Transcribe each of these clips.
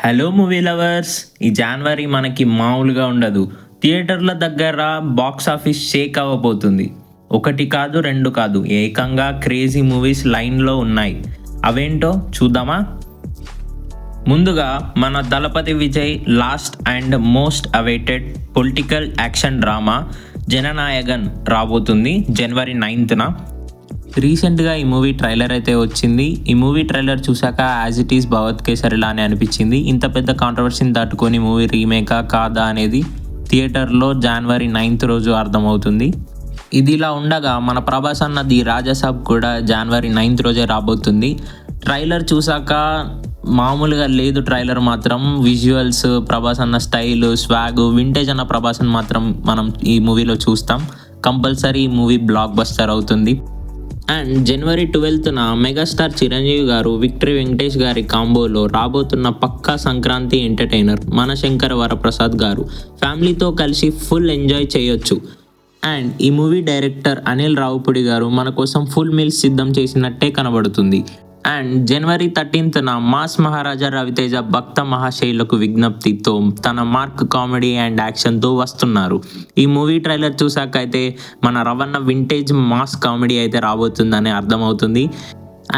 Hello movie lovers, ఈ జనవరి మనకి మామూలుగా ఉండదు. థియేటర్ల దగ్గర బాక్స్ ఆఫీస్ షేక్ అవ్వబోతుంది. ఒకటి కాదు, రెండు కాదు, ఏకంగా క్రేజీ మూవీస్ లైన్లో ఉన్నాయి. అవేంటో చూద్దామా? ముందుగా మన Thalapathy Vijay last and most awaited political action drama Jananayagan రాబోతుంది జనవరి 9న. రీసెంట్గా ఈ మూవీ ట్రైలర్ అయితే వచ్చింది. ఈ మూవీ ట్రైలర్ చూశాక యాజ్ ఇట్ ఈస్ భగవత్ కేసరిలా అని అనిపించింది. ఇంత పెద్ద కాంట్రవర్సీని దాటుకొని మూవీ రీమేకా కాదా అనేది థియేటర్లో జనవరి 9th రోజు అర్థమవుతుంది. ఇదిలా ఉండగా మన ప్రభాస్ అన్న ది రాజాసాబ్ కూడా జనవరి 9th రోజే రాబోతుంది. ట్రైలర్ చూశాక మామూలుగా లేదు. ట్రైలర్ మాత్రం విజువల్స్, ప్రభాస్ అన్న స్టైల్, స్వాగ్, వింటేజ్ అన్న ప్రభాస్ అని మాత్రం మనం ఈ మూవీలో చూస్తాం. కంపల్సరీ ఈ మూవీ బ్లాక్ బస్టర్ అవుతుంది. అండ్ జనవరి 12న మెగాస్టార్ చిరంజీవి గారు విక్టరీ వెంకటేష్ గారి కాంబోలో రాబోతున్న పక్కా సంక్రాంతి ఎంటర్టైనర్ మన శంకర వరప్రసాద్ గారు ఫ్యామిలీతో కలిసి ఫుల్ ఎంజాయ్ చేయొచ్చు. అండ్ ఈ మూవీ డైరెక్టర్ అనిల్ రావుపూడి గారు మన కోసం ఫుల్ మీల్స్ సిద్ధం చేసినట్టే కనబడుతుంది. అండ్ జనవరి 13న మాస్ మహారాజా రవితేజ భక్త మహాశైలకు విజ్ఞప్తితో తన మార్క్ కామెడీ అండ్ యాక్షన్తో వస్తున్నారు. ఈ మూవీ ట్రైలర్ చూసాక అయితే మన రవణ వింటేజ్ మాస్ కామెడీ అయితే రాబోతుందని అర్థమవుతుంది.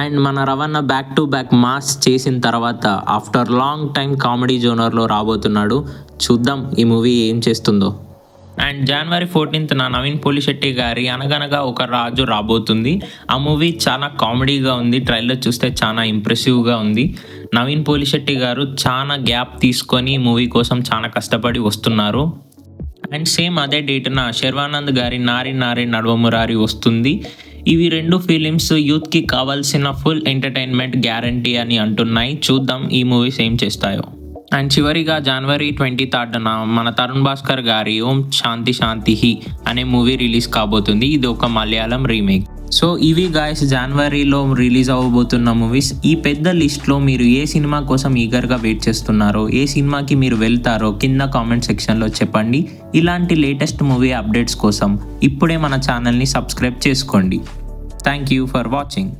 అండ్ మన రవణ బ్యాక్ టు బ్యాక్ మాస్ చేసిన తర్వాత ఆఫ్టర్ లాంగ్ టైం కామెడీ జోనర్లో రాబోతున్నాడు. చూద్దాం ఈ మూవీ ఏం చేస్తుందో. అండ్ జనవరి 14న నవీన్ పోలిశెట్టి గారి అనగనగా ఒక రాజు రాబోతుంది. ఆ మూవీ చాలా కామెడీగా ఉంది. ట్రైలర్ చూస్తే చాలా ఇంప్రెసివ్గా ఉంది. నవీన్ పోలిశెట్టి గారు చాలా గ్యాప్ తీసుకొని మూవీ కోసం చాలా కష్టపడి వస్తున్నారు. అండ్ సేమ్ అదే డేట్న శర్వానంద్ గారి నారి నారి నడవమురారి వస్తుంది. ఇవి రెండు ఫిలిమ్స్ యూత్కి కావాల్సిన ఫుల్ ఎంటర్టైన్మెంట్ గ్యారంటీ అని అంటున్నాయి. చూద్దాం ఈ మూవీస్ ఏం చేస్తాయో. అండ్ చివరిగా జనవరి 23న మన తరుణ్ భాస్కర్ గారి ఓం శాంతి శాంతిహి అనే మూవీ రిలీజ్ కాబోతుంది. ఇది ఒక మలయాళం రీమేక్. సో ఇవి గాయస్ జనవరిలో రిలీజ్ అవ్వబోతున్న మూవీస్. ఈ పెద్ద లిస్ట్లో మీరు ఏ సినిమా కోసం ఈగర్గా వెయిట్ చేస్తున్నారో, ఏ సినిమాకి మీరు వెళ్తారో కింద కామెంట్ సెక్షన్లో చెప్పండి. ఇలాంటి లేటెస్ట్ మూవీ అప్డేట్స్ కోసం ఇప్పుడే మన ఛానల్ని సబ్స్క్రైబ్ చేసుకోండి. Thank you for watching.